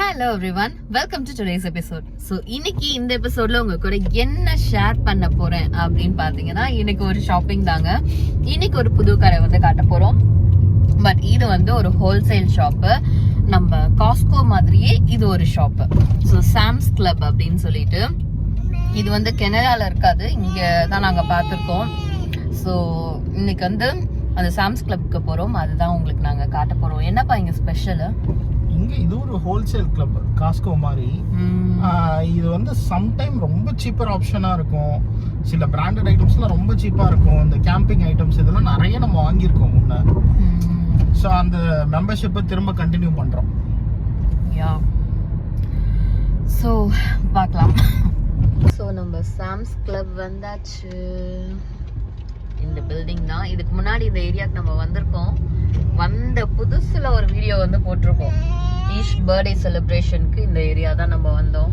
Hello everyone, welcome to today's episode. So இன்னைக்கு இந்த எபிசோட்ல உங்க கூட என்ன ஷேர் பண்ண போறேன் அப்படின்னு பாத்தீங்கன்னா, இன்னைக்கு ஒரு ஷாப்பிங் தாங்க. இன்னைக்கு ஒரு புது கடை வந்து காட்ட போறோம். பட் இது வந்து ஒரு ஹோல்சேல் ஷாப்பு. நம்ம காஸ்கோ மாதிரியே இது ஒரு ஷாப்பு. ஸோ சாம்ஸ் கிளப் அப்படின்னு சொல்லிட்டு, இது வந்து கனடால இருக்காது, இங்க தான் நாங்க பார்த்துருக்கோம். ஸோ இன்னைக்கு வந்து அந்த சாம்ஸ் கிளப்க்கு போறோம். அதுதான் உங்களுக்கு நாங்க காட்ட போறோம். என்னப்பா இங்க ஸ்பெஷல்? இங்க இது ஒரு ஹோல்சேல் கிளப், காஸ்கோ மாதிரி. இது வந்து சம்டைம் ரொம்ப சீப்பர் ஆப்ஷனா இருக்கும். சில பிராண்டட் ஐட்டம்ஸ்லாம் ரொம்ப சீப்பா இருக்கும். இந்த கேம்பிங் ஐட்டம்ஸ் இதெல்லாம் நிறைய நம்ம வாங்கியிருக்கோம் முன்ன. ஸோ அந்த மெம்பர்ஷிப்பை திரும்ப கண்டினியூ பண்றோம். யா, ஸோ பார்க்கலாம். ஸோ நம்ம சாம்ஸ் கிளப் வந்தாச்சு. இந்த பில்டிங் தான். இதுக்கு முன்னாடி இந்த ஏரியாவுக்கு நம்ம வந்திருக்கோம். வந்த புதுசுல ஒரு வீடியோ வந்து போட்டிருக்கோம். ஈஷ் பர்த்டே செலிப்ரேஷனுக்கு இந்த ஏரியா தான் நம்ம வந்தோம்.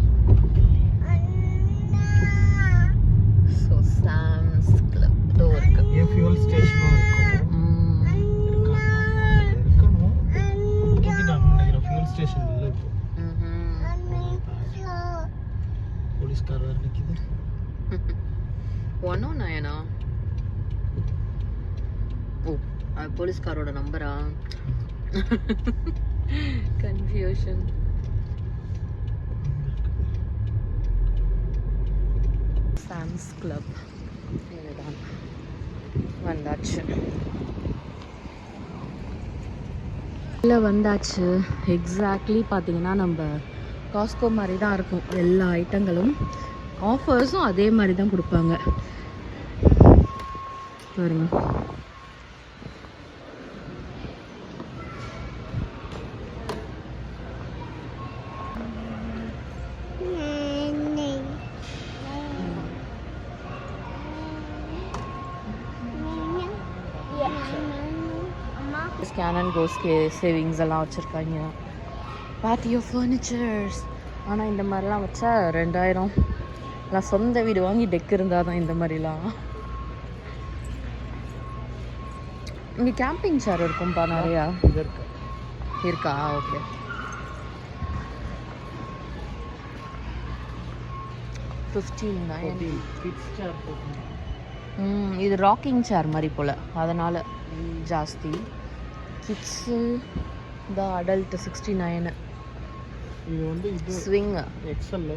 ஸோ சாம்ஸ் கிளப் இதோ இருக்கு. ஃபியூல் ஸ்டேஷனும் இருக்கும். ஃபியூல் ஸ்டேஷன் இல்லை இப்போ. போலீஸ்காரர் நிக்குது. 109 ஓ, அது போலீஸ்காரோட நம்பரா? கன்ஃபியூஷன். சாம்ஸ் கிளப் இதுதான் வந்தாச்சு. இல்லை வந்தாச்சு. எக்ஸாக்ட்லி பார்த்தீங்கன்னா நம்ம காஸ்கோ மாதிரி தான் இருக்கும். எல்லா ஐட்டங்களும் ஆஃபர்ஸும் அதே மாதிரி தான் கொடுப்பாங்க பாருங்க. ஸ்கேன் அண்ட் கோஸ்க்கு சேவிங்ஸ் எல்லாம் வச்சுருக்காங்க. Patio furnitures. ஆனால் இந்த மாதிரிலாம் வச்சா 2000. நான் சொந்த வீடு வாங்கி டெக் இருந்தால் தான் இந்த மாதிரிலாம். இங்கே கேம்பிங் சேர் இருக்கும்பா நிறையா. இருக்கா? ஓகே. இது ராக்கிங் சேர் மாதிரி போல், அதனால் ஜாஸ்தி. கிட்ஸு த அடல்ட் 69. இது வந்து ஸ்விங் எக்ஸல்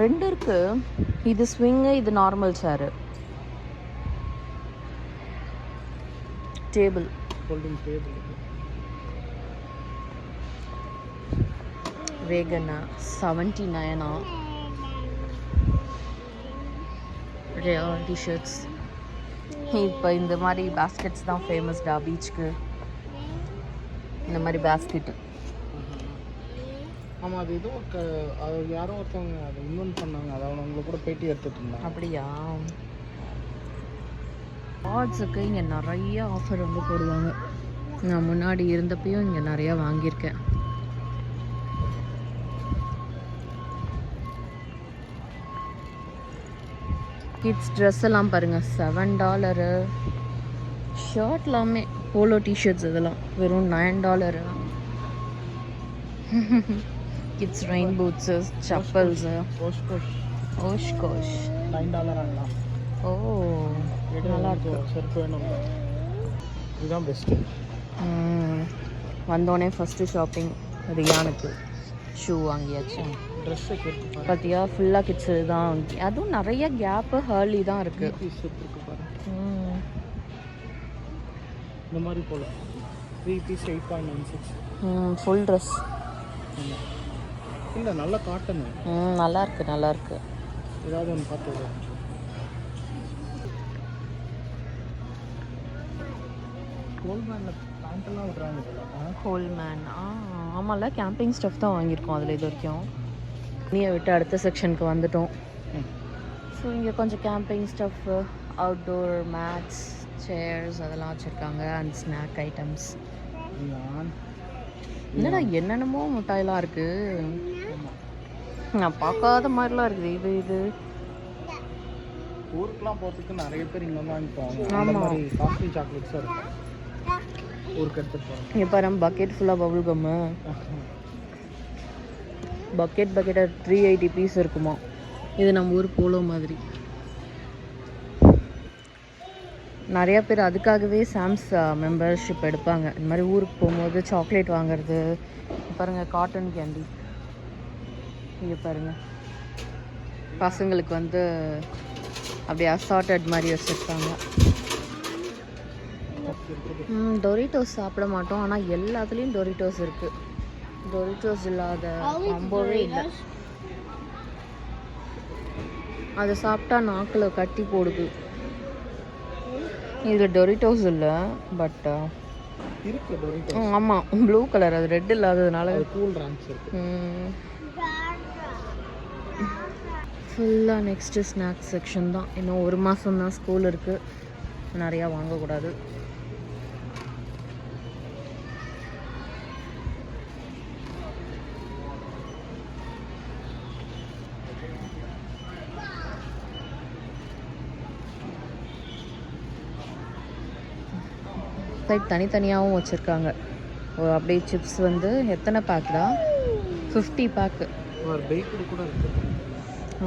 ரெண்டு இருக்கு. இது ஸ்விங்கு, இது normal chair. Table, folding table. வேகனா 79. Rare t-shirts. இப்போ இந்த மாதிரி பேஸ்கெட்ஸ் தான் ஃபேமஸ்டா பீச்சுக்கு. இந்த மாதிரி பேஸ்கெட்டு. ஆமாம், அது ஏதோ அது யாரோ ஒருத்தவங்க அதை இன்வென்ட் பண்ணாங்க. அதை அவங்களை கூட பேட்டி எடுத்துட்டு இருந்தாங்க. அப்படியா? கார்ட்ஸுக்கு இங்கே நிறைய ஆஃபர் வந்து போடுவாங்க. நான் முன்னாடி இருந்தப்பையும் இங்கே நிறையா வாங்கியிருக்கேன். கிட்ஸ் ட்ரெஸ் எல்லாம் பாருங்கள், $7. ஷர்ட் எல்லாமே போலோ டிஷர்ட்ஸ் இதெல்லாம் வெறும் $9. Kids rain boots, chappals. Oshkosh $9 ஓ, நல்லா இருக்கு. செருப்பு வேணும். இதுதான் பெஸ்ட்டு. வந்தோடனே ஃபஸ்ட்டு ஷாப்பிங் ரியானுக்கு ஷூ வாங்கியாச்சு. ட்ரெஸ்ஸை கேட்டு பார்த்தியா, ஃபுல்லாக கிட்ஸு தான். அதுவும் நிறைய கேப்பு ஹர்லி தான் இருக்குது. இருக்கு பாரு. இந்த மாதிரி போல் 3 பீஸ் 8.96. Full dress. இல்லை, நல்ல காட்டனு. நல்லா இருக்கு, நல்லா இருக்கு. ஏதாவது ஒன்று பார்த்து. ஹோல்மேனில் பேண்ட்டெல்லாம் விட்றாங்க. ஹோல்மேன் ஆமாம்ல, கேம்பிங் ஸ்டஃப் தான் வாங்கியிருக்கோம் அதில் இது வரைக்கும். நீயை விட்டு அடுத்த செக்ஷனுக்கு வந்துட்டோம். ஸோ இங்கே கொஞ்சம் camping stuff, outdoor mats, chairs அதெல்லாம் வச்சுருக்காங்க. And snack items. என்னடா என்னென்னமோ மிட்டாயெல்லாம் இருக்குது. நான் பார்க்காத மாதிரிலாம் இருக்குது. இது ஊருக்குலாம் போகிறதுக்கு நிறைய பேர் இங்கே வந்து வாங்கிப்பாங்க. அந்த மாதிரி காஸ்ட்லி சாக்லேட்ஸும் இருக்கும். ஊருக்கு எடுத்துட்டு போறோம். இங்கே பாரு பக்கெட் ஃபுல்லாக பபுள் கம்மு. பக்கெட்டாக 380 பீஸ் இருக்குமா. இது நம்ம ஊர் போலோ மாதிரி. நிறையா பேர் அதுக்காகவே சாம்ஸ் மெம்பர்ஷிப் எடுப்பாங்க. இந்த மாதிரி ஊருக்கு போகும்போது சாக்லேட் வாங்குறது. பாருங்கள் காட்டன் கேண்டி. இங்கே பாருங்கள் பசங்களுக்கு வந்து அப்படியே அசார்ட்டட் மாதிரி வச்சுருக்காங்க. டொரிட்டோஸ் சாப்பிட மாட்டோம், ஆனால் எல்லாத்துலேயும் டொரிட்டோஸ் இருக்குது. டொரிட்டோஸ் இல்லாத காம்போவே இல்லை. அதை சாப்பிட்டா நாக்கில் கட்டி போடுது. இதில் டொரிட்டோஸ் இல்லை, பட் ஆமாம் ப்ளூ கலர், அது ரெட் இல்லாததுனால கூல் ட்ரிங்க்ஸ் இருக்கு. ஃபுல்லாக நெக்ஸ்ட்டு ஸ்நாக்ஸ் செக்ஷன் தான். இன்னும் 1 மாதம் தான் ஸ்கூல் இருக்குது, நிறையா வாங்கக்கூடாது. தனித்தனியாகவும் வச்சுருக்காங்க. அப்படியே சிப்ஸ் வந்து எத்தனை பேக் தான்? 50 பேக்கு. பேக்கரி கூட இருக்குது.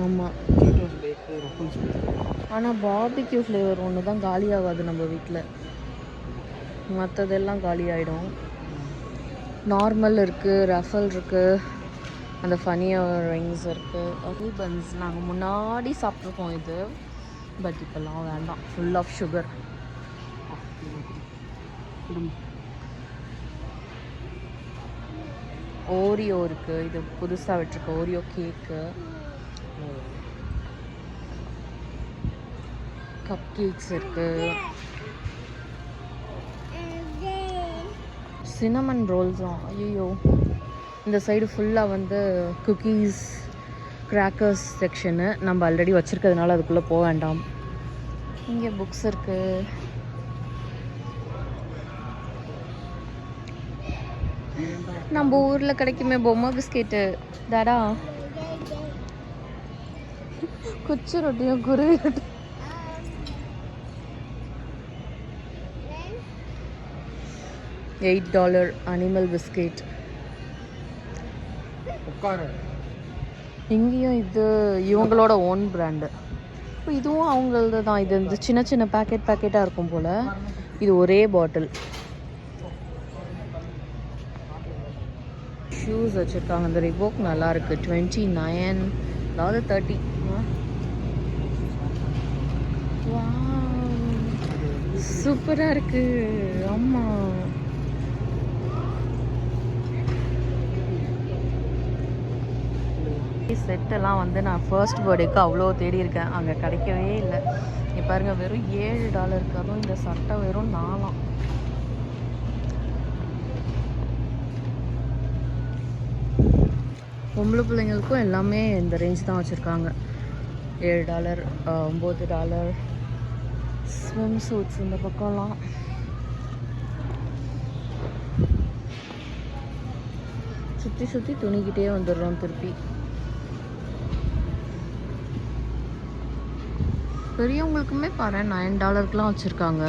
ஆமாம், ஆனால் பார்பிக்யூ ஃப்ளேவர் ஒன்று தான் காலியாகாது நம்ம வீட்டில். மற்றதெல்லாம் காலி ஆகிடும். நார்மல் இருக்குது, ரஃபல் இருக்குது, அந்த ஃபனியர் ரிங்ஸ் இருக்குது, ஹனி பன்ஸ் நாங்கள் முன்னாடி சாப்பிட்ருக்கோம் இது. பட் இப்போல்லாம் வேண்டாம், ஃபுல் ஆஃப் சுகர். ஓரியோ இருக்குது, இது புதுசாக விட்டுருக்கு ஓரியோ கேக்கு. கப் கேக்ஸ் இருக்குது. சினமன் ரோல்ஸும். ஐயோ, இந்த சைடு ஃபுல்லாக வந்து குக்கீஸ் கிராக்கர்ஸ் செக்ஷனு. நம்ம ஆல்ரெடி வச்சுருக்கிறதுனால அதுக்குள்ளே போக வேண்டாம். இங்கே புக்ஸ் இருக்குது. நம்ம ஊரில் கிடைக்குமே பொம்மை பிஸ்கெட்டு. டாடா குச்சி ரொட்டியும் குருவி ரொட்டி. $8 அனிமல் பிஸ்கெட். இங்கேயும் இது இவங்களோட ஓன் பிராண்டு. இப்போ இதுவும் அவங்களது தான். இது இந்த சின்ன சின்ன பேக்கெட்டாக இருக்கும் போல். இது ஒரே பாட்டில். ஷூஸ் வச்சுருக்காங்க. இந்த ரிபோக் நல்லாயிருக்கு. 29 அதாவது 30. சூப்பராக இருக்குது. ஆமாம், செட்டெல்லாம் வந்து நான் ஃபர்ஸ்ட் பர்த்டேக்கு அவ்வளோ தேடி இருக்கேன், அங்கே கிடைக்கவே இல்லை. இப்போ பாருங்கள் வெறும் $7. அதுவும் இந்த சட்டை வெறும் 4. பொம்பளை பிள்ளைங்களுக்கும் எல்லாமே இந்த ரேஞ்ச் தான் வச்சுருக்காங்க. $7, $9. ஸ்விம் சூட்ஸ் இந்த பக்கம்லாம். சுற்றி சுற்றி துணிக்கிட்டே வந்துடுறோம் திருப்பி. பெரியவங்களுக்குமே பாரு $9 வச்சுருக்காங்க.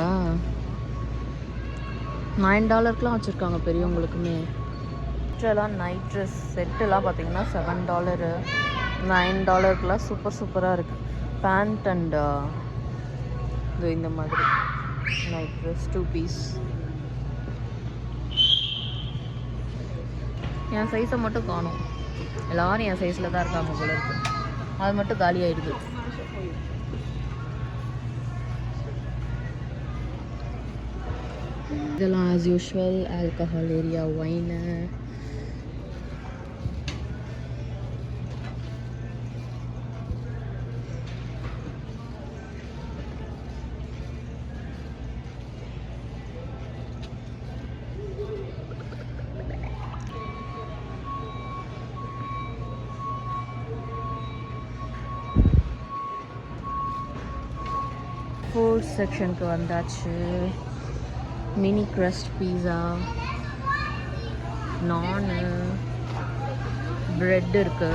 $9 வச்சுருக்காங்க பெரியவங்களுக்குமே. எல்லாம் நைட் ட்ரெஸ் செட்டெல்லாம் பார்த்தீங்கன்னா $7, $9 சூப்பராக இருக்குது. பேண்ட் அண்ட் இது இந்த மாதிரி நைட் ட்ரெஸ் 2 பீஸ். என் சைஸை மட்டும் காணும். எல்லோரும் என் சைஸில் தான் இருக்காங்க போல இருக்கு. அது மட்டும் காலி ஆகிடுது. இதெல்லாம் as usual alcohol area, wine. Food செக்ஷனுக்கு வந்தாச்சு. மினி க்ரஸ்ட் பீஸா, நானு, பிரெட் இருக்கு.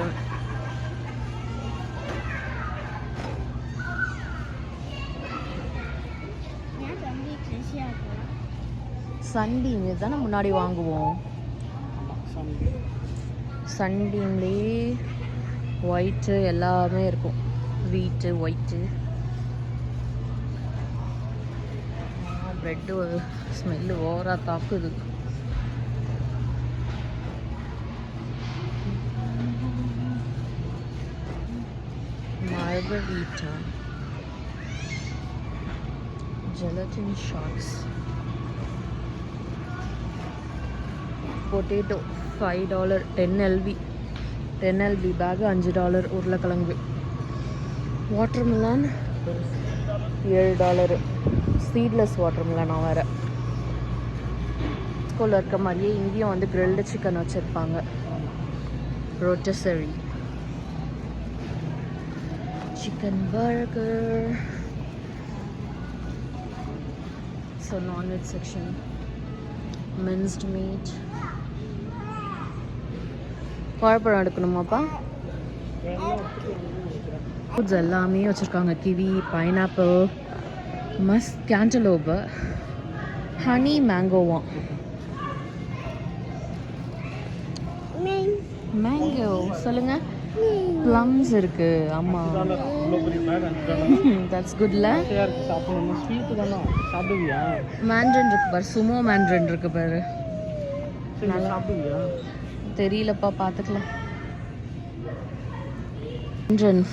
சன்டீம் இதுதானே முன்னாடி வாங்குவோம். சன்டீம்லேயே ஒயிட்டு எல்லாமே இருக்கும். வீட்டு ஒயிட்டு ப்ரெட்டு ஸ்மெல்லு ஓவராக தாக்குது. Margarita, gelatin shots, potato $5, 10 lb bag $5, உருளைக்கிழங்கு, வாட்டர்மெலன் $7, சீட்லெஸ் வாட்டர்மெலன். வேறு ஸ்கூலில் இருக்க மாதிரியே இங்கேயும் வந்து கிரில்டு சிக்கன் வச்சுருப்பாங்க. ரோட்டசரி chicken burger. So non-veg section, minced meat. வாழைப்பழம் எடுக்கணுமாப்பா? ஃபுட்ஸ் எல்லாமே வச்சுருக்காங்க. கிவி, பைனாப்பிள், கேண்டலோப்பு, ஹனி மேங்கோவாம். மேங்கோ சொல்லுங்க. ப்ளம்ஸ் இருக்கு. ஆமா, தட்ஸ் குட்ல. மேண்ட்ரின் இருக்கு பாரு, சுமோ மேண்ட்ரின் இருக்கு பாரு. தெரியலப்பா, பார்த்துக்கலாம்.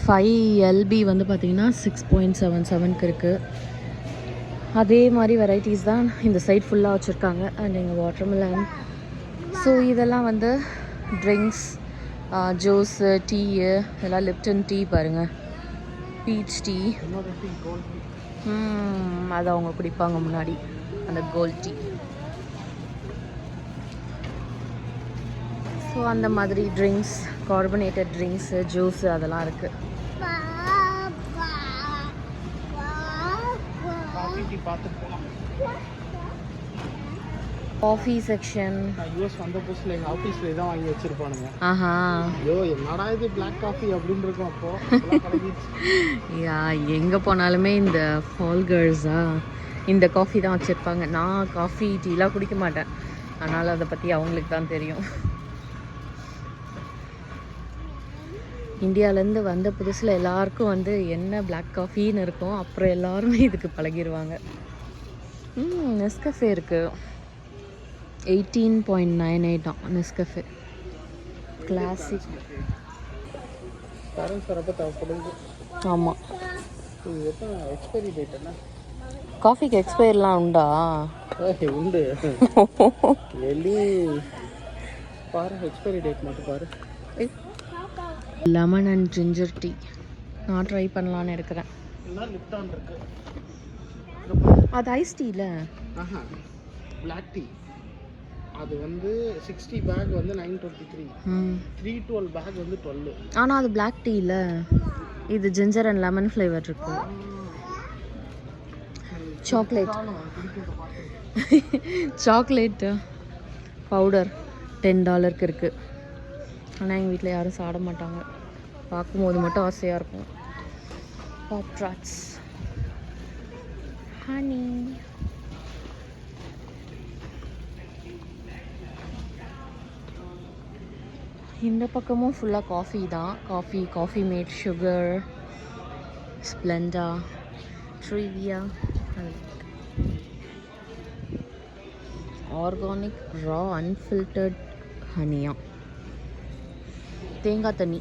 5 lb வந்து பார்த்தீங்கன்னா 6.77 இருக்குது. அதே மாதிரி வெரைட்டிஸ் தான் இந்த சைட் ஃபுல்லாக வச்சுருக்காங்க. அண்ட் இங்கே வாட்டர்மெலன். ஸோ இதெல்லாம் வந்து ட்ரிங்க்ஸ், ஜூஸு, டீயு, இதெல்லாம் லிப்டன் டீ பாருங்கள், பீச் டீ. அதை அவங்க குடிப்பாங்க முன்னாடி, அந்த கோல்ட் டீ. ஸோ அந்த மாதிரி ட்ரிங்க்ஸ், கார்பனேட்டட் ட்ரிங்க்ஸு, ஜூஸு அதெல்லாம் இருக்குது. Coffee section. யூஎஸ் வந்த புதுசுல எங்க ஆபீஸ்ல இதான் வாங்கி வச்சிருப்பானுங்க. ஆஹா, ஐயோ என்னடா இது பிளாக் காஃபி அப்படின்னு இருக்கும். அப்போ யா, எங்கே போனாலுமே இந்த ஃபால் கேர்ள்ஸா இந்த காஃபி தான் வச்சுருப்பாங்க. நான் காஃபி டீலாம் குடிக்க மாட்டேன், அதனால் அதை பற்றி அவங்களுக்கு தான் தெரியும். இந்தியாவிலேருந்து வந்த புதுசில் எல்லாருக்கும் வந்து என்ன பிளாக் காஃபின்னு இருக்கும். அப்புறம் எல்லாருமே இதுக்கு பழகிடுவாங்க. நெஸ்கஃபே இருக்குது. 18.98 நெஸ்கஃபே கிளாசிக். ஆமாம், எக்ஸ்பைரி டேட் என்ன? காஃபிக்கு எக்ஸ்பைர்லாம் உண்டா? உண்டு. பாரு, எக்ஸ்பைரி டேட் மட்டும் பாரு. லெமன் அண்ட் ஜிஞ்சர் டீ நான் ட்ரை பண்ணலான்னு இருக்கிறேன். லிப்டான் இருக்கு. அது ஐஸ் டீல. பிளாக் டீ அது வந்து 60 பேக் வந்து 923. 312 பேக் வந்து 12. ஆனால் அது பிளாக் டீல. இது ஜிஞ்சர் அண்ட் லெமன் ஃப்ளேவர் இருக்கு. சாக்லேட் சாக்லேட் பவுடர் $10 இருக்குது. ஆனால் எங்கள் வீட்டில் யாரும் சாப்பிட மாட்டாங்க. பார்க்கும்போது மட்டும் ஆசையாக இருக்கும். Pop tarts, honey. இந்த பக்கமும் ஃபுல்லாக காஃபி தான். Coffee mate, sugar, Splenda, Truvia, organic raw unfiltered ஹனியா, தேங்காய் தண்ணி.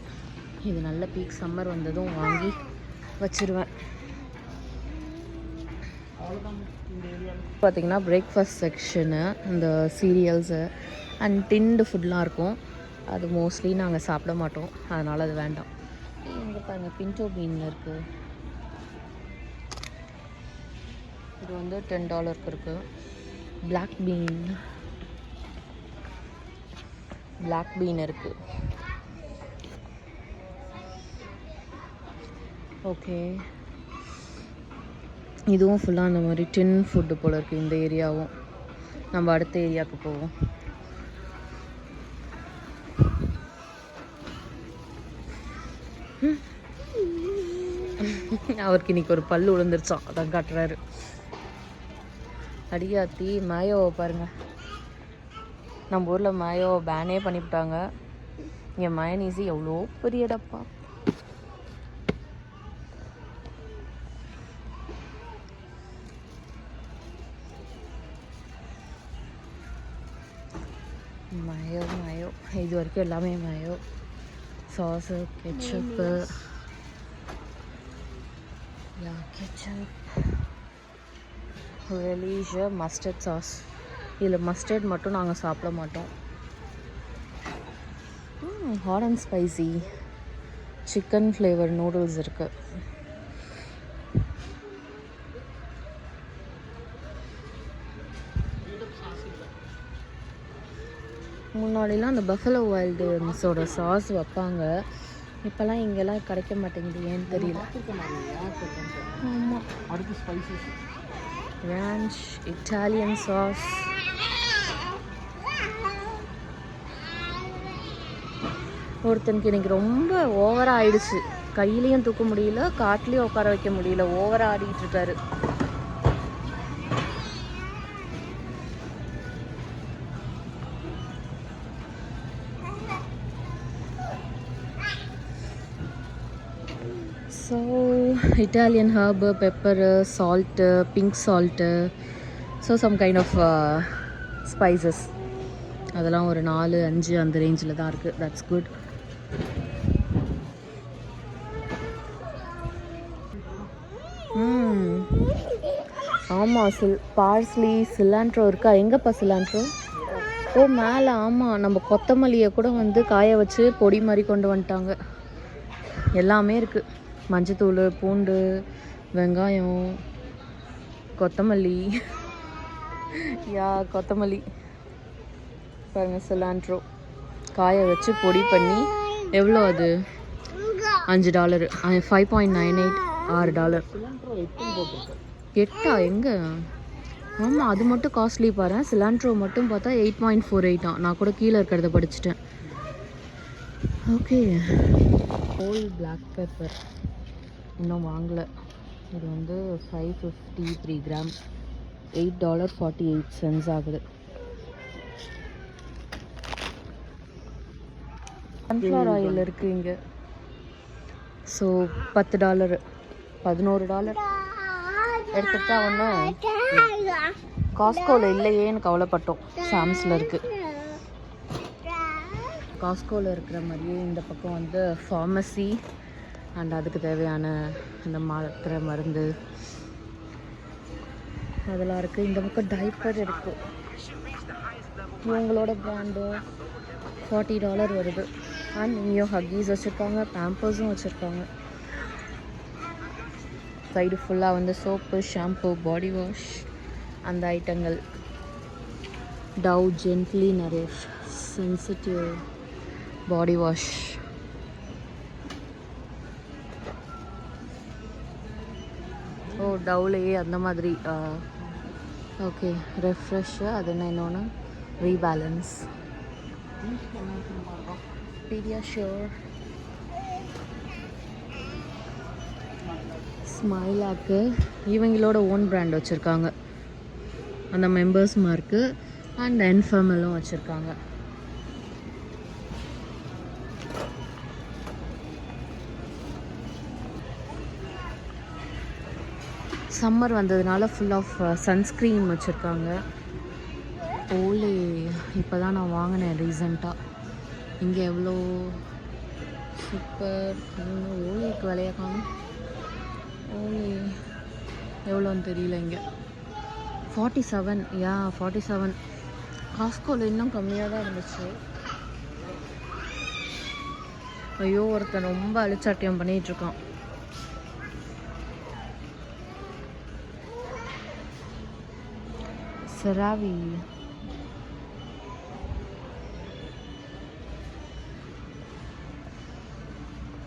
இது நல்ல பீக் சம்மர் வந்ததும் வாங்கி வச்சுருவேன். பார்த்திங்கன்னா பிரேக்ஃபாஸ்ட் செக்ஷனு, இந்த சீரியல்ஸு அண்ட் டின்டு ஃபுட்லாம் இருக்கும். அது மோஸ்ட்லி நாங்கள் சாப்பிட மாட்டோம், அதனால் அது வேண்டாம். இங்கே பாருங்கள், பின்டோ பீன் இருக்குது. இது வந்து $10 இருக்குது. பிளாக் பீன் இருக்குது. ஓகே, இதுவும் ஃபுல்லாக அந்த மாதிரி டின் ஃபுட்டு போல் இருக்குது. இந்த ஏரியாவும் நம்ம அடுத்த ஏரியாவுக்கு போவோம். அவருக்கு இன்னைக்கு ஒரு பல்லு விழுந்துருச்சான், அதான் காட்டுறாரு. அடியாத்தி மாயோவை பாருங்கள். நம்ம ஊரில் மாயோ பேனே பண்ணிவிட்டாங்க. இங்கே மயனீஸு எவ்வளோ பெரிய டப்பா. மயோ இது வரைக்கும் எல்லாமே mayo. Sauce, ketchup, ketchup, relish mustard sauce. இதில் மஸ்டர்ட் மட்டும் நாங்கள் சாப்பிட மாட்டோம். Hot and spicy chicken flavour noodles இருக்குது. முன்னாடிலாம் அந்த பஃபலோ வைல்ட்ஸோட சாஸ் வைப்பாங்க. இப்போல்லாம் இங்கெல்லாம் கிடைக்க மாட்டேங்குது, ஏன்னு தெரியல. ஆமாம், அடுத்து ஸ்பைசஸ் ranch, இட்டாலியன் சாஸ். ஒருத்தனுக்கு எனக்கு ரொம்ப ஓவராக ஆயிடுச்சு. கையிலையும் தூக்க முடியல, காட்டிலையும் உட்கார வைக்க முடியல, ஓவராக ஆடிட்டு இருக்காரு. So Italian herb, pepper, salt, pink salt, so some kind of spices. அதெல்லாம் ஒரு 4-5 அந்த ரேஞ்சில் தான் இருக்குது. That's good. ஆமாம், பார்ஸ்லி, சிலாண்ட்ரோ இருக்கா? எங்கேப்பா சிலாண்ட்ரோ? ஓ, மேலே. ஆமாம், நம்ம கொத்தமல்லியை கூட வந்து காய வச்சு பொடி மாதிரி கொண்டு வந்துட்டாங்க. எல்லாமே இருக்குது. மஞ்சத்தூள், பூண்டு, வெங்காயம், கொத்தமல்லி. கொத்தமல்லி பாருங்கள். சிலாண்ட்ரோ காய வச்சு பொடி பண்ணி எவ்வளோ அது? $5. 5.98 $6. 8 எங்கே? ஆமாம், அது மட்டும் காஸ்ட்லி பாரு. சிலாண்ட்ரோ மட்டும் பார்த்தா 8.48. நான் கூட கீழே இருக்கிறத படிச்சுட்டேன். ஓகே, ஹோல் பிளாக் பெப்பர் இன்னும் வாங்கலை. இது வந்து 553 கிராம், $8.48 ஆகுது. சன்ஃப்ளவர் ஆயில் இருக்குது இங்கே. ஸோ $10, $11 எடுத்துகிட்டா ஒன்று. காஸ்கோவில் இல்லையேன்னு கவலைப்பட்டோம், சாம்ஸில் இருக்குது. காஸ்கோவில் இருக்கிற மாதிரியே இந்த பக்கம் வந்து ஃபார்மசி அண்ட் அதுக்கு தேவையான இந்த மாத்திரை, மருந்து அதெல்லாம் இருக்குது. இந்த பக்கம் டைப்பர் இருக்குது. இவங்களோட ப்ராண்டு $40 வருது. அண்ட் இங்கேயும் ஹக்கீஸ் வச்சுருக்காங்க, பேம்பர்ஸும் வச்சுருக்காங்க. சைடு ஃபுல்லாக வந்து சோப்பு, ஷாம்பு, பாடி வாஷ் அந்த ஐட்டங்கள். Dove gently nourish sensitive body wash. Oh, டவ்லேயே அந்த மாதிரி. Okay, refresh. அது என்ன இன்னொன்று? ரீபேலன்ஸ். Pediasure, Similac. இவங்களோட ஓன் பிராண்ட் வச்சுருக்காங்க. அந்த மெம்பர்ஸ் மார்க்கு அண்ட் என்ஃபர்மலும் வச்சுருக்காங்க. சம்மர் வந்ததுனால ஃபுல் ஆஃப் சன்ஸ்க்ரீன் வச்சுருக்காங்க. ஓலே இப்போ தான் நான் வாங்கினேன் ரீசண்டாக. இங்கே எவ்வளோ சூப்பர். ஓலேக்கு விலைய காணும். ஓலே எவ்வளோன்னு தெரியல. இங்கே 47. 47. காஸ்கோவில் இன்னும் கம்மியாக தான் இருந்துச்சு. ஐயோ, ஒருத்தன் ரொம்ப அழிச்சாட்டியம் பண்ணிகிட்ருக்கான். செராவி.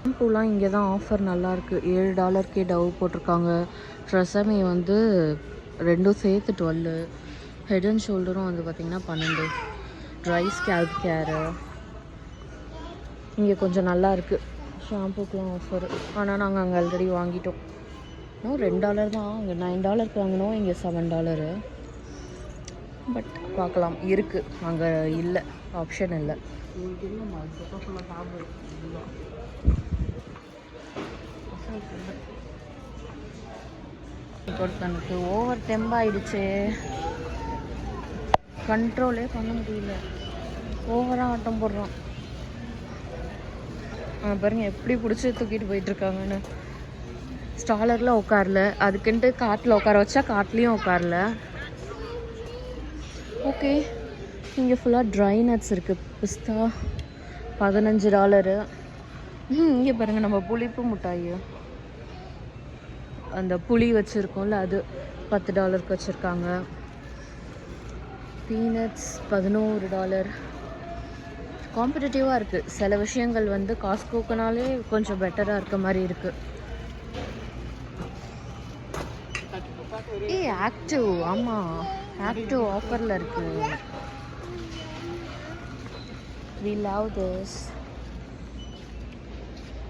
ஷாம்பூலாம் இங்கே தான் ஆஃபர் நல்லாயிருக்கு. $7 டவ் போட்டிருக்காங்க. ட்ரெஸ்ஸமே வந்து ரெண்டும் சேர்த்து 12. ஹெட் அண்ட் ஷோல்டரும் வந்து பார்த்திங்கன்னா 12. ட்ரை ஸ்கேல்ப் கேரு இங்கே கொஞ்சம் நல்லா இருக்குது. ஷாம்பூக்கெலாம் ஆஃபர். ஆனால் நாங்கள் அங்கே ஆல்ரெடி வாங்கிட்டோம். இன்னும் $2 தான். அங்கே $9 வாங்கினோம், இங்கே $7. பட் பார்க்கலாம், இருக்குது அங்கே, இல்லை ஆப்ஷன் இல்லை. ஒருத்தனுக்கு ஓவர் டெம்பாயிடுச்சு, கண்ட்ரோலே பண்ண முடியல, ஓவராக ஆட்டம் போடுறான். பாருங்க எப்படி பிடிச்சி தூக்கிட்டு போயிட்டுருக்காங்கன்னு. ஸ்டாலரில் உட்காரல, அதுக்குன்ட்டு காட்டில் உட்கார வச்சா காட்லேயும் உட்காரல. ஓகே, இங்கே ஃபுல்லாக ட்ரை நட்ஸ் இருக்குது. பிஸ்தா $15. இங்கே பாருங்கள் நம்ம புளிப்பு மிட்டாய், அந்த புளி வச்சுருக்கோம்ல அது $10 வச்சுருக்காங்க. பீனட்ஸ் $11. காம்படிட்டிவாக இருக்குது. சில விஷயங்கள் வந்து காஸ்ட்கோக்குனாலே கொஞ்சம் பெட்டராக இருக்க மாதிரி இருக்குது. ஆக்டிவ், ஆமாம் ஆக்டிவ் ஆஃபரில் இருக்குது. we love this.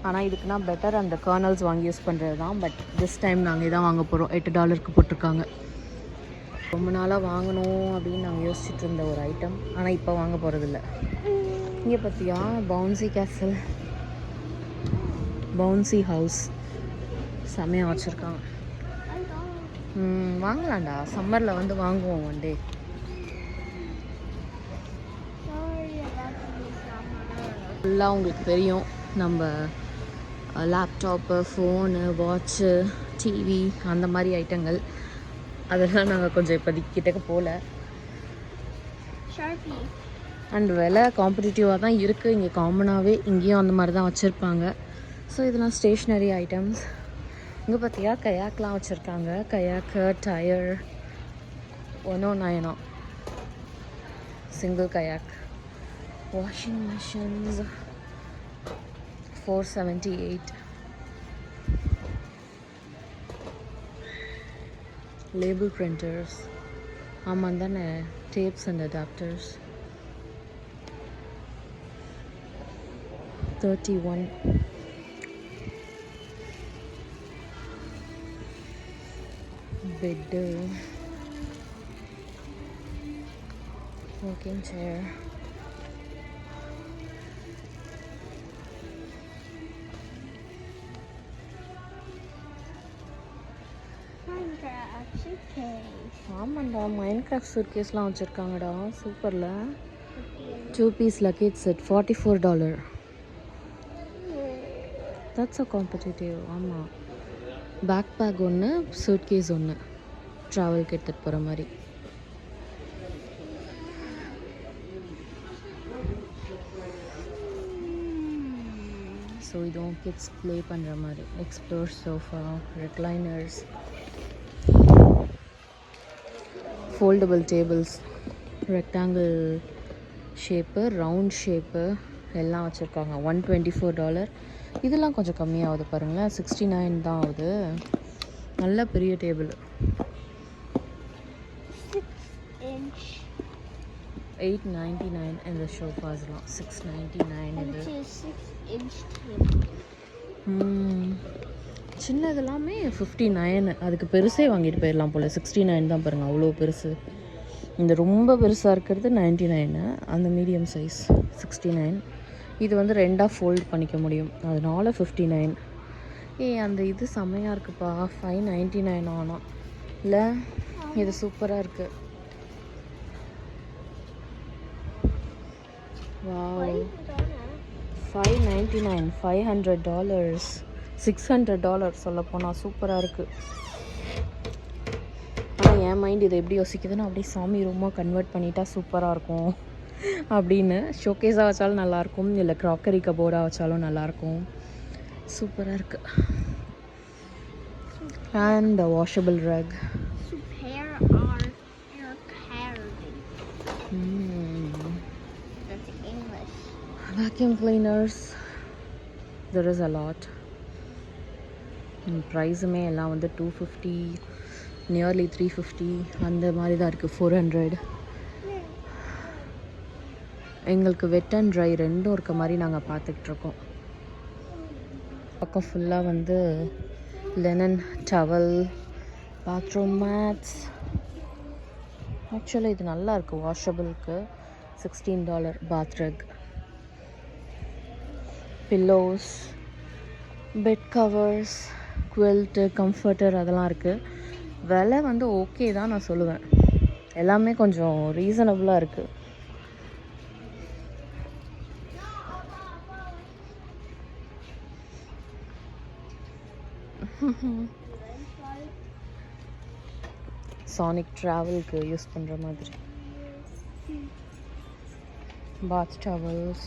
ஆனால் இதுக்குனா பெட்டர் அந்த கர்னல்ஸ் வாங்கி யூஸ் பண்ணுறது தான். பட் திஸ் டைம் நாங்கள் இதான் வாங்க போகிறோம். $8 போட்டிருக்காங்க. ரொம்ப நாளாக வாங்கணும் அப்படின்னு நாங்கள் யோசிச்சுட்டு இருந்த ஒரு ஐட்டம், ஆனால் இப்போ வாங்க போகிறதில்ல. இங்கே பார்த்தியா பவுன்சி கேசல், பவுன்சி ஹவுஸ் செம்மையாக வச்சுருக்காங்க. வாங்கலாம்டா, சம்மரில் வந்து வாங்குவோம் ஒன் டே. ஃபுல்லாக உங்களுக்கு தெரியும், நம்ம லேப்டாப்பு, ஃபோனு, வாட்ச்சு, டிவி அந்த மாதிரி ஐட்டங்கள், அதெல்லாம் நாங்கள் கொஞ்சம் இப்போதைக்கு கிட்டக்க போகல. அண்ட் விலை காம்படிட்டிவாக தான் இருக்குது. இங்கே காமனாகவே இங்கேயும் அந்த மாதிரி தான் வச்சுருப்பாங்க. ஸோ இதெல்லாம் ஸ்டேஷ்னரி ஐட்டம்ஸ். இங்கே பார்த்தியா கயாக்லாம் வச்சுருக்காங்க. Kayak, tyre 109 single kayak. Washing machines $478. Label printers, ஆமாம் தானே, tapes and adapters $31. Bed, working chair, ஆமாண்டா மைன்கிராஃப்ட் சூட்கேஸ்லாம் வச்சுருக்காங்கடா, சூப்பரில். 2 piece luggage set $44. That's a competitive. ஆமாம், பேக் பேக் ஒன்று, சூட்கேஸ் ஒன்று, ட்ராவலுக்கு எடுத்துகிட்டு போகிற மாதிரி. ஸோ இதுவும் கிட்ஸ் ப்ளே பண்ணுற மாதிரி. Explore sofa, recliners, foldable tables, rectangle shape, round shape எல்லாம் வச்சுருக்காங்க. $124. இதெல்லாம் கொஞ்சம் கம்மியாகுது பாருங்களேன், 69 தான் ஆகுது. நல்ல பெரிய டேபிள். 899 இந்த ஷோஃபாஸ்லாம். 699 இது. சின்னதெல்லாமே 59. அதுக்கு பெருசே வாங்கிட்டு போயிடலாம் போல். 69 தான் பாருங்கள், அவ்வளோ பெருசு. இந்த ரொம்ப பெருசாக இருக்கிறது 99, அந்த மீடியம் சைஸ் 69. இது வந்து ரெண்டாக ஃபோல்ட் பண்ணிக்க முடியும், அதனால 59. அந்த இது செம்மையாக இருக்குப்பா, $599 ஆனால் இல்லை, இது சூப்பராக இருக்குது. வாவ், $599, $500, $600 சொல்லப்போனால் சூப்பராக இருக்குது. ஆனால் என் மைண்ட் இதை எப்படி யோசிக்குதுன்னா, அப்படியே சாமி ரூமாக கன்வெர்ட் பண்ணிட்டா சூப்பராக இருக்கும் அப்படின்னு. ஷோகேஸாக வச்சாலும் நல்லாயிருக்கும், இல்லை க்ராக்கரி கபோர்டாக வச்சாலும் நல்லாயிருக்கும். சூப்பராக இருக்குது. And washable rock. Vacuum cleaners, there is a lot. ப்ரைஸுமே எல்லாம் வந்து $250, நியர்லி $350 அந்த மாதிரி தான் இருக்குது. $400. எங்களுக்கு வெட் அண்ட் ட்ரை ரெண்டும் இருக்க மாதிரி நாங்கள் பார்த்துக்கிட்ருக்கோம். பக்கம் ஃபுல்லாக வந்து லெனன் டவல், பாத்ரூம் மேட்ஸ், ஆக்சுவலாக இது நல்லா இருக்குது, வாஷபிளுக்கு. $16 bath rug, pillows, bed covers, quilt, comforter அதெல்லாம் இருக்குது. விலை வந்து ஓகே தான் நான் சொல்லுவேன். எல்லாமே கொஞ்சம் ரீசனபுளாக இருக்குது. சானிக் ட்ராவலுக்கு யூஸ் பண்ணுற மாதிரி பாத் டவல்ஸ்.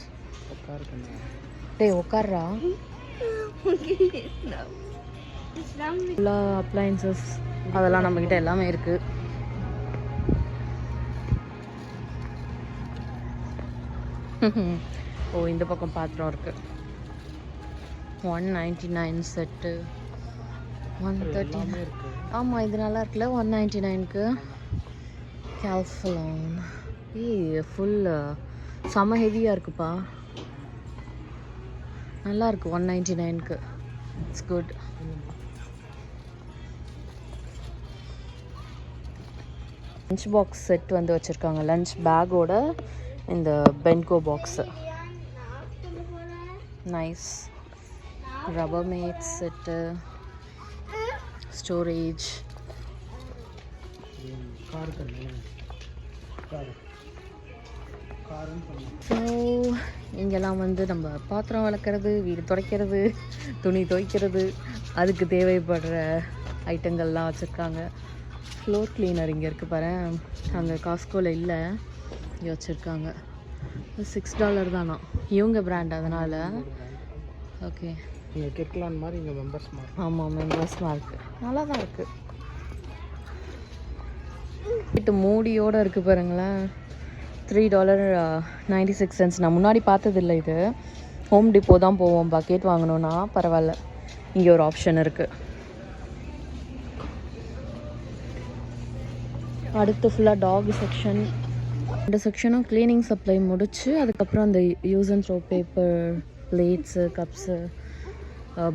டேய் உட்கார்றா. எல்லா அப்ளையன்சஸ் அதெல்லாம் நம்மக்கிட்ட எல்லாமே இருக்குது. ஓ இந்த பக்கம் பாத்திரம் இருக்குது. 199 செட்டு, 130. ஆமாம் இது நல்லா இருக்குல்ல 199க்கு. கேல்ஃபலான் ஃபுல் செம்ம ஹெவியாக இருக்குப்பா, நல்லா இருக்குது 199க்கு. It's good. Lunch box set வந்து வச்சுருக்காங்க, லஞ்ச் பேக்கோட இந்த Bentgo box. Nice. Rubber mat set, storage. So இங்கெல்லாம் வந்து நம்ம பாத்திரம் விளக்குறது, வீடு துடைக்கிறது, துணி துவைக்கிறது, அதுக்கு தேவைப்படுற ஐட்டங்கள்லாம் வச்சுருக்காங்க. ஃப்ளோர் கிளீனர் இங்கே இருக்குது பாரு, அங்கே காஸ்கோவில் இல்லை, இங்கே வச்சுருக்காங்க. $6 தானா இவங்க பிராண்ட், அதனால் ஓகே. இங்கே கெட்லான் மாதிரி இங்கே மெம்பர்ஸ் மாதிரி. ஆமாம் மெம்பர்ஸ் மார்க்கு நல்லா தான் இருக்குது. வீட்டு மூடியோடு இருக்குது பாருங்களேன். $3.96. நான் முன்னாடி பார்த்ததில்லை இது. ஹோம் டிப்போ தான் போவோம் பக்கெட் வாங்கணுன்னா. பரவாயில்ல, இங்கே ஒரு ஆப்ஷன் இருக்குது. அடுத்து ஃபுல்லாக டாக் செக்ஷன். இந்த செக்ஷனும் க்ளீனிங் சப்ளை முடிச்சு அதுக்கப்புறம் அந்த use and throw paper, plates, cups,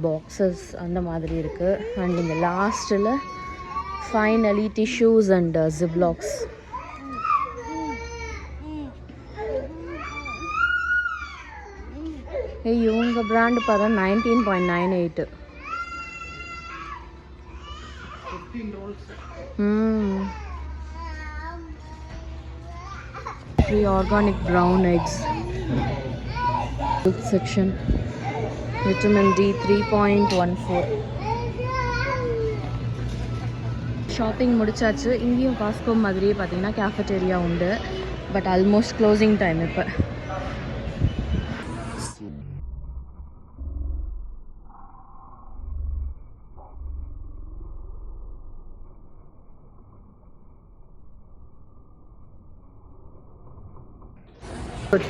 boxes அந்த மாதிரி இருக்குது. அண்ட் இங்கே லாஸ்ட்டில் ஃபைனலி டிஷ்யூஸ் அண்ட் ஜிப்லாக்ஸ். இவங்க பிராண்டு பார்த்தா 19.98. Free organic brown eggs. Milk section. Vitamin D 3.14. Shopping முடிச்சாச்சு. இங்கேயும் காஸ்கோ மாதிரியே பார்த்தீங்கன்னா கேஃபட்டேரியா உண்டு, பட் ஆல்மோஸ்ட் க்ளோசிங் டைம் இப்போ.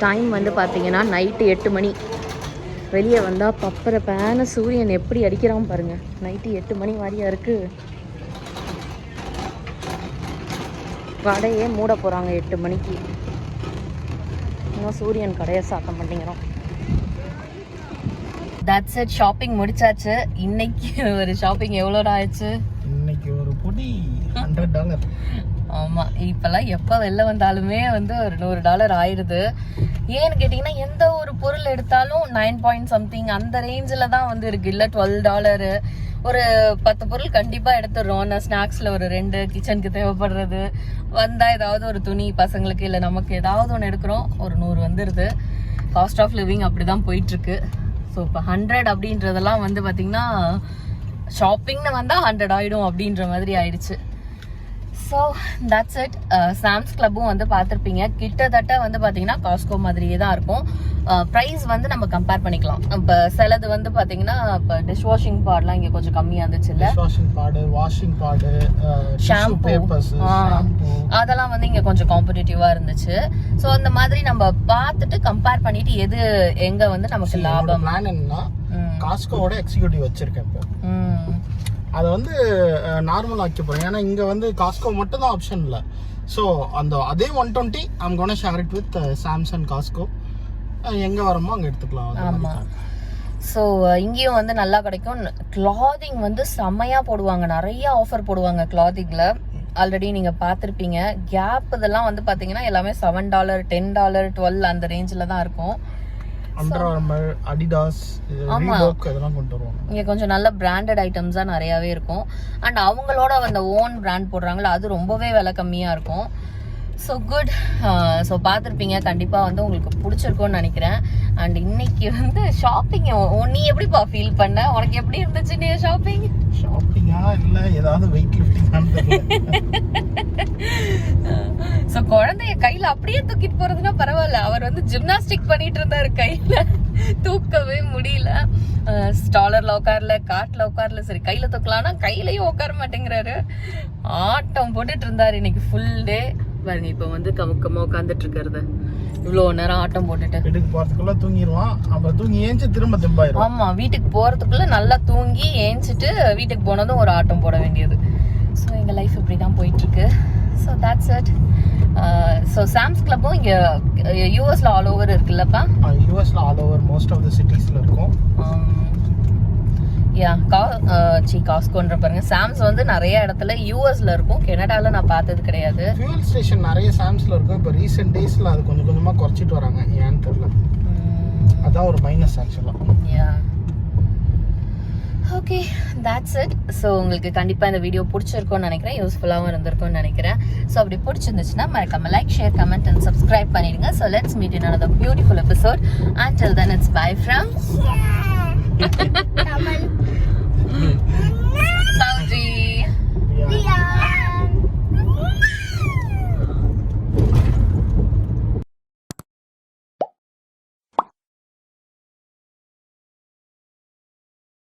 டைம் வந்து பார்த்தீங்கன்னா நைட்டு 8 மணி. வெளியே வந்தால் பப்பரை பேன சூரியன் எப்படி அடிக்கிறான் பாருங்கள். நைட்டு 8 மணி மாதிரியா இருக்குது. கடையே மூட போகிறாங்க 8 மணிக்கு. இன்னும் சூரியன் கடையை சாத்த மாட்டேங்கிறோம். That's it. ஷாப்பிங் முடிச்சாச்சு. இன்னைக்கு ஒரு ஷாப்பிங் எவ்வளோ ஆயிடுச்சு? இன்னைக்கு ஒரு பொடி $100. ஆமாம், இப்போல்லாம் எப்போ வெளில வந்தாலுமே வந்து ஒரு $100 ஆயிடுது. ஏன்னு கேட்டிங்கன்னா எந்த ஒரு பொருள் எடுத்தாலும் 9 அந்த ரேஞ்சில் தான் வந்து இருக்குது. இல்லை $12. ஒரு 10 பொருள் கண்டிப்பாக எடுத்துடுறோம். நான் ஸ்நாக்ஸில் ஒரு 2, கிச்சனுக்கு தேவைப்படுறது, வந்தால் ஏதாவது ஒரு துணி பசங்களுக்கு இல்லை நமக்கு ஏதாவது ஒன்று எடுக்கிறோம், ஒரு 100 வந்துடுது. காஸ்ட் ஆஃப் லிவிங் அப்படி தான் போயிட்டுருக்கு. ஸோ இப்போ 100 அப்படின்றதெல்லாம் வந்து பார்த்திங்கன்னா ஷாப்பிங்னு வந்தால் 100 ஆகிடும் அப்படின்ற மாதிரி ஆயிடுச்சு. So that's it. சாம்ஸ் கிளப்பும் வந்து பார்த்துருப்பீங்க. கிட்டத்தட்ட வந்து பார்த்தீங்கன்னா காஸ்கோ மாதிரியே தான் இருக்கும். ப்ரைஸ் வந்து நம்ம கம்பேர் பண்ணிக்கலாம். இப்போ சிலது வந்து பார்த்தீங்கன்னா இப்போ டிஷ் வாஷிங் பாட்லாம் இங்கே கொஞ்சம் கம்மியாக இருந்துச்சு இல்லை, வாஷிங் பாடு, ஷாம்பு, அதெல்லாம் வந்து இங்கே கொஞ்சம் காம்படிட்டிவாக இருந்துச்சு. ஸோ அந்த மாதிரி நம்ம பார்த்துட்டு கம்பேர் பண்ணிட்டு எது எங்கே வந்து நமக்கு லாபம். காஸ்கோவோட எக்ஸிக்யூட்டிவ் வச்சிருக்கேன் இப்போ. அதை வந்து நார்மல் ஆக்கி போகிறேன். ஏன்னா இங்கே வந்து காஸ்கோ மட்டும் தான் ஆப்ஷன் இல்லை. ஸோ அதே 120 I'm gonna share it with Samsung Costco. எங்கே வரமோ அங்கே எடுத்துக்கலாம். ஆமாம். ஸோ இங்கேயும் வந்து நல்லா கிடைக்கும். கிளாதிங் வந்து செம்மையாக போடுவாங்க, நிறைய ஆஃபர் போடுவாங்க கிளாதிங்கில். ஆல்ரெடி நீங்க பார்த்திருப்பீங்க. கேப் இதெல்லாம் வந்து பாத்தீங்கன்னா எல்லாமே $7, $10, $12 அந்த ரேஞ்சில தான் இருக்கும். அண்டர் ஆர்மர், அடிடாஸ், ரீபாக் இதெல்லாம் கொண்டு வருவாங்க. இங்க கொஞ்சம் நல்ல பிராண்டட் ஐட்டம்ஸா நிறையவே இருக்கும். அண்ட் அவங்களோட அந்த ஓன் பிராண்ட் போடுறாங்களா, அது ரொம்பவே விலை கம்மியா இருக்கும். So good. ஸோ பார்த்துருப்பீங்க, கண்டிப்பாக வந்து உங்களுக்கு பிடிச்சிருக்கும்னு நினைக்கிறேன். அண்ட் இன்னைக்கு வந்து ஷாப்பிங் நீ எப்படிப்பா ஃபீல் பண்ண? உனக்கு எப்படி இருந்துச்சு நீ ஷாப்பிங்? ஷாப்பிங்கா இல்லை ஏதாவது வெயிட் லிஃப்டிங்கான்னு ஸோ குழந்தைய கையில அப்படியே தூக்கிட்டு போறதுன்னா பரவாயில்ல. அவர் வந்து ஜிம்னாஸ்டிக் பண்ணிட்டு இருந்தாரு, கையில தூக்கவே முடியல. ஸ்டாலர்ல உட்காரல, காட்ல உட்காரல. சரி கையில தூக்கலாம்னா கையிலயும் உட்கார மாட்டேங்கிறாரு. ஆட்டம் போட்டுட்டு இருந்தாரு இன்னைக்கு ஃபுல் டே. பாருங்க இப்ப வந்து கமுக்கமா உட்காந்துட்டு இருக்கிறது, இவ்வளவு நேரம் ஆட்டம் போட்டுட்டு. வீட்டுக்கு போறதுக்குள்ள தூங்கிடுவான். அப்ப தூங்கி ஏஞ்சி திரும்ப திம்பாயிரும். ஆமா, வீட்டுக்கு போறதுக்குள்ள நல்லா தூங்கி ஏஞ்சிட்டு வீட்டுக்கு போனதும் ஒரு ஆட்டம் போட வேண்டியது. ஸோ எங்க லைஃப் இப்படிதான் போயிட்டு இருக்கு. So that's it. So Sam's கிளப்பும் இங்க யூஎஸ்ல ஆல் ஓவர் இருக்குல்லப்பா? யூஎஸ்ல all over most of the சிட்டிஸ்ல இருக்கும். காஸ்கோன்ற பாருங்க, சாம்ஸ் வந்து நிறைய இடத்துல யூஎஸ்ல இருக்கும், கனடால நான் பார்த்தது கிடையாது. ஃபியூல் ஸ்டேஷன் நிறைய சாம்ஸ்ல இருக்கும். இப்போ ரீசெண்ட் டேஸ்ல அது கொஞ்சம் கொஞ்சமா குறைச்சிட்டு வராங்க, ஏன்னு தெரியல. அதான் ஒரு மைனஸ் ஆக்சுவலா. Okay, that's it. ஸோ உங்களுக்கு கண்டிப்பா இந்த வீடியோ பிடிச்சிருக்கும்னு நினைக்கிறேன், யூஸ்ஃபுல்லாகவும் இருந்திருக்கும்னு நினைக்கிறேன். ஸோ அப்படி பிடிச்சிருந்துச்சுன்னா மறக்காம like, share, comment and subscribe பண்ணிடுங்க. So let's meet in another beautiful episode. Until then, it's bye from Kamal.